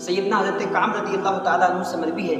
سیدنا حضرت کعب رضی اللہ تعالیٰ عنہ سے مروی ہے،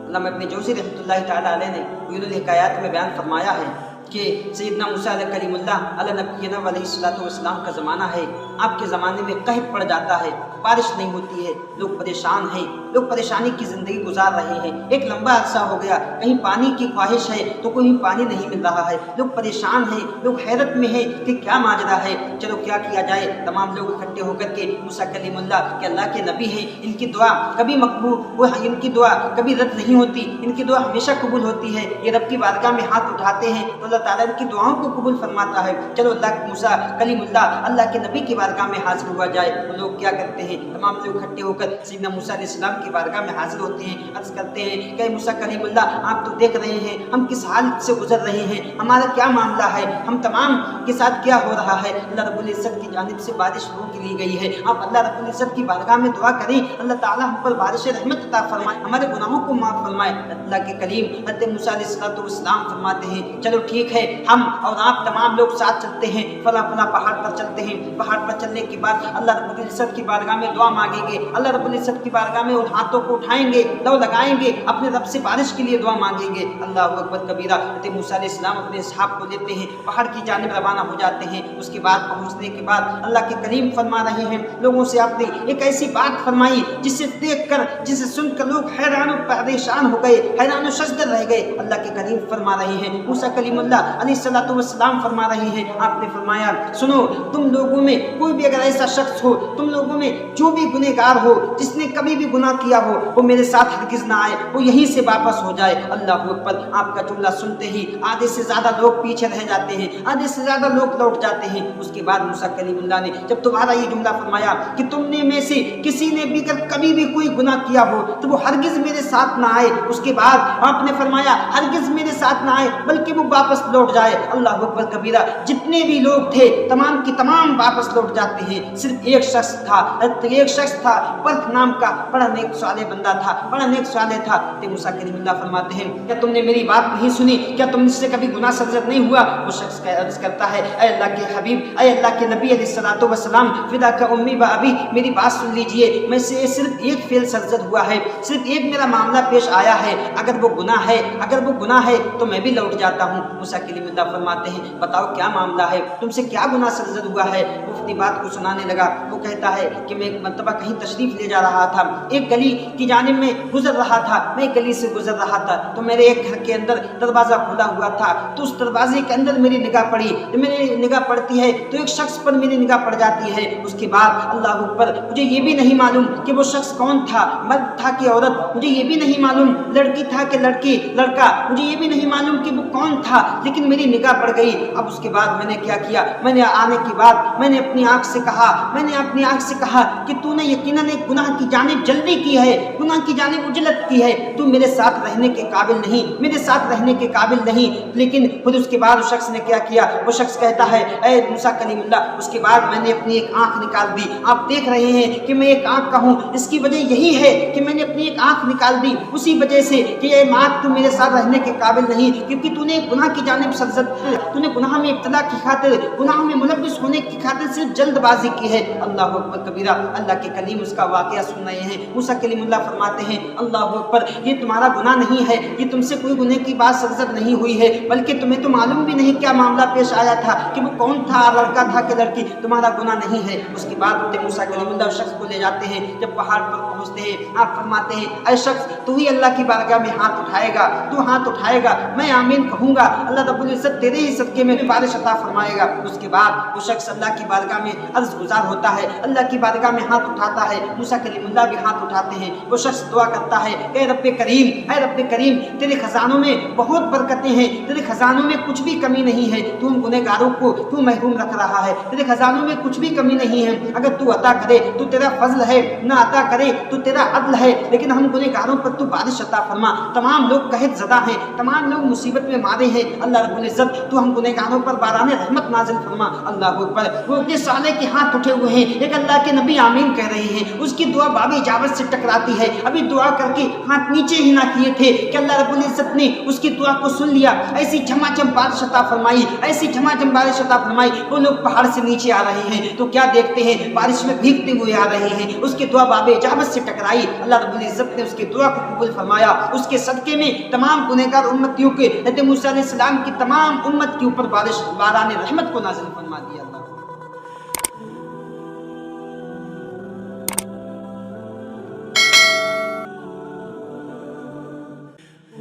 علامہ ابن جوزی رحمۃ اللہ تعالیٰ علیہ نے قیود الحکایات میں بیان فرمایا ہے کہ سیدنا موسیٰ علیہ کلیم اللہ علیہ نبینا علیہ الصلوۃ والسلام کا زمانہ ہے، آپ کے زمانے میں قحط پڑ جاتا ہے، بارش نہیں ہوتی ہے، لوگ پریشان ہیں، لوگ پریشانی کی زندگی گزار رہے ہیں، ایک لمبا عرصہ ہو گیا، کہیں پانی کی خواہش ہے تو کہیں پانی نہیں مل رہا ہے، لوگ پریشان ہیں، لوگ حیرت میں ہیں کہ کیا ماجرا ہے، چلو کیا کیا جائے۔ تمام لوگ اکٹھے ہو کر کے موسیٰ کلیم اللہ کہ اللہ کے نبی ہیں، ان کی دعا کبھی مقبول، ان کی دعا کبھی رد نہیں ہوتی، ان کی دعا ہمیشہ قبول ہوتی ہے، یہ رب کی بارگاہ میں ہاتھ اٹھاتے ہیں تو اللہ تعالیٰ ان کی دعاؤں کو قبول فرماتا ہے۔ چلو موسیٰ کلیم اللہ کے نبی کی بارگاہ میں حاضر ہوا جائے۔ وہ لوگ کیا کرتے ہیں، تمام لوگ اکٹھے ہو کر سیدنا موسیٰ علیہ السلام کی بارگاہ میں حاضر ہوتے ہیں، عرض کرتے ہیں کہ موسیٰ کلیم اللہ آپ تو دیکھ رہے ہیں ہم کس حال سے گزر رہے ہیں، ہمارا کیا معاملہ ہے، ہم تمام کے ساتھ کیا ہو رہا ہے۔ اللہ رب العزت کی جانب سے بارش روک لی گئی ہے، آپ اللہ رب العزت کی بارگاہ میں دعا کریں، اللہ تعالیٰ ہم پر بارش رحمت عطا فرمائے، ہمارے گناہوں کو معاف فرمائے۔ اللہ کے کلیم حضرت موسیٰ علیہ السلام فرماتے ہیں چلو ٹھیک ہے، ہم اور آپ تمام لوگ ساتھ چلتے ہیں، فلاں پہاڑ پر چلتے ہیں، پہاڑ پر چلنے کے بعد اللہ رب العزت کی بارگاہ میں دعا مانگیں گے، اللہ رب العزت کی بارگاہ میں ان ہاتھوں کو اٹھائیں گے، لو لگائیں گے، اپنے رب سے بارش کے لیے دعا مانگیں گے۔ اللہ اکبر کبیرہ۔ حضرت موسیٰ علیہ السلام اپنے اصحاب کو لیتے ہیں، پہاڑ کی جانب روانہ ہو جاتے ہیں۔ اس کے بعد پہنچنے کے بعد اللہ کے کریم فرما رہے ہیں لوگوں سے آپ نے ایک ایسی بات فرمائی جسے دیکھ کر، جسے سن کر لوگ حیران و پریشان ہو گئے، حیران و شزدر رہ گئے۔ اللہ کے کریم فرما رہے ہیں، موسیٰ کلیم اللہ علیہ السلام فرما رہے ہیں، آپ نے فرمایا سنو، تم لوگوں میں کوئی بھی اگر ایسا شخص ہو، تم لوگوں میں جو بھی گنہگار ہو، جس نے کبھی بھی گناہ کیا ہو، وہ میرے ساتھ ہرگز نہ آئے، وہ یہیں سے واپس ہو جائے۔ اللہ اکبر۔ آپ کا جملہ سنتے ہی آدھے سے زیادہ لوگ پیچھے رہ جاتے ہیں، آدھے سے زیادہ لوگ لوٹ جاتے ہیں۔ اس کے بعد موسیٰ کلیم اللہ نے جب تمہارا یہ جملہ فرمایا کہ تم نے میں سے کسی نے بھی اگر کبھی بھی کوئی گناہ کیا ہو تو وہ ہرگز میرے ساتھ نہ آئے، اس کے بعد آپ نے فرمایا ہرگز میرے ساتھ نہ آئے بلکہ وہ واپس لوٹ جائے۔ اللہ اکبر کبیرہ۔ جتنے بھی لوگ تھے تمام کی تمام واپس لوٹ جاتے ہیں، صرف ایک شخص تھا پرخ نام کا، بڑا نیک صالح بندہ تھا، بڑا نیک صالح تھا۔ موسیٰ کلیم اللہ فرماتے ہیں کیا تم نے میری بات نہیں سنی، کیا تم اس سے کبھی گناہ سرزد نہیں ہوا؟ وہ شخص کا عرض کرتا ہے اے اللہ کے حبیب، اے اللہ کے نبی علیہ الصلوۃ والسلام، فدا کا امی و ابی، میری بات سن لیجئے، میں سے صرف ایک فعل سرزد ہوا ہے، صرف ایک میرا معاملہ پیش آیا ہے، اگر وہ گناہ ہے تو میں بھی لوٹ جاتا ہوں۔ موسیٰ کلیم اللہ فرماتے ہیں بتاؤ کیا معاملہ ہے، تم سے کیا گناہ سرزد ہوا ہے؟ وہ اپنی بات کو سنانے لگا۔ وہ کہتا ہے کہ میں ایک مرتبہ کہیں تشریف لے جا رہا تھا، ایک گلی کی جانب میں گزر رہا تھا، میں ایک گلی سے گزر رہا تھا تو میرے ایک گھر کے اندر دروازہ کھلا ہوا تھا، تو اس دروازے کے اندر میری نگاہ پڑی، جب میری نگاہ پڑتی ہے تو ایک شخص پر میری نگاہ پڑ جاتی ہے۔ اس کے بعد اللہ اکبر، مجھے یہ بھی نہیں معلوم کہ وہ شخص کون تھا، مرد تھا کہ عورت، مجھے یہ بھی نہیں معلوم، لڑکی تھا کہ لڑکا، مجھے یہ بھی نہیں معلوم کہ وہ کون تھا، لیکن میری نگاہ پڑ گئی۔ اب اس کے بعد میں نے کیا کیا، میں نے آنے کے بعد میں نے اپنی آنکھ سے کہا کہ تو نے یقیناً ایک گناہ کی جانب جلدی کی ہے، گناہ کی جانب اجلت کی ہے، تو میرے ساتھ رہنے کے قابل نہیں۔ لیکن پھر اس کے بعد اس شخص نے کیا کیا، وہ شخص کہتا ہے اے موسیٰ کلیم اللہ، اس کے بعد میں نے اپنی ایک آنکھ نکال دی۔ آپ دیکھ رہے ہیں کہ میں ایک آنکھ کا ہوں، اس کی وجہ یہی ہے کہ میں نے اپنی ایک آنکھ نکال دی اسی وجہ سے کہ اے ماں تو میرے ساتھ رہنے کے قابل نہیں، کیونکہ تو نے گناہ کی جانب سرزد، تو نے گناہ میں ابتلا کی خاطر، گناہ میں ملوث ہونے کی خاطر صرف جلد بازی کی ہے۔ اللہ اکبر کبیرہ۔ اللہ کے کلیم اس کا واقعہ سن رہے ہیں۔ موسیٰ کلیم اللہ فرماتے ہیں اللہ اکبر، یہ تمہارا گناہ نہیں ہے، یہ تم سے کوئی گناہ کی بات سرزد نہیں ہوئی ہے، بلکہ تمہیں تو معلوم بھی نہیں کیا معاملہ پیش آیا تھا کہ وہ کون تھا، لڑکا تھا کہ لڑکی، تمہارا گناہ نہیں ہے۔ اس کے بعد موسیٰ کلیم اللہ اس شخص کو لے جاتے ہیں، جب پہاڑ پر پہنچتے ہیں آپ فرماتے ہیں اے شخص تو ہی اللہ کی بارگاہ میں ہاتھ اٹھائے گا، میں آمین کہوں گا، اللہ رب العزت تیرے ہی صدقے میں بارش عطا فرمائے گا۔ اس کے بعد وہ شخص اللہ کی بارگاہ میں عرض گزار ہوتا ہے، اللہ کی بارگاہ میں ہاتھ اٹھاتا ہے، موسیٰ کلیم اللہ بھی ہاتھ اٹھاتے ہیں۔ وہ شخص دعا کرتا ہے اے رب کریم تیرے خزانوں میں بہت برکتیں ہیں، تیرے خزانوں میں کچھ بھی کمی نہیں ہے، تو ان گنہگاروں کو تو محروم رکھ رہا ہے، تیرے خزانوں میں کچھ بھی کمی نہیں ہے، اگر تو عطا کرے تو تیرا فضل ہے، نہ عطا کرے تو تیرا عدل ہے، لیکن ہم گنہگاروں پر تو بارش عطا فرما۔ تمام لوگ قحط زدہ ہیں، تمام لوگ مصیبت میں مارے ہیں، اللہ اللہ رب العزت تو ہم گنہگاروں پر باران رحمت نازل فرما۔ اللہ اکبر، وہ اپنے سالے کے ہاتھ اٹھے ہوئے ہیں، ایک اللہ کے نبی آمین کہہ رہے ہیں، اس کی دعا باب اجابت سے ٹکراتی ہے۔ ابھی دعا کر کے ہاتھ نیچے ہی نہ کیے تھے کہ اللہ رب العزت نے اس کی دعا کو سن لیا، ایسی جھماجھم بارش عطا فرمائی، ایسی جھماجھم بارش عطا فرمائی۔ وہ لوگ پہاڑ سے نیچے آ رہے ہیں تو کیا دیکھتے ہیں، بارش میں بھیگتے ہوئے آ رہے ہیں، اس کی دعا باب اجابت سے ٹکرائی، اللہ رب العزت نے اس کی دعا کو قبول فرمایا۔ اس کے صدقے میں تمام گنہگار امتیوں کے حضرت موسیٰ علیہ السلام کی تمام امت کے اوپر باران رحمت کو نازل فرما دیا اللہ۔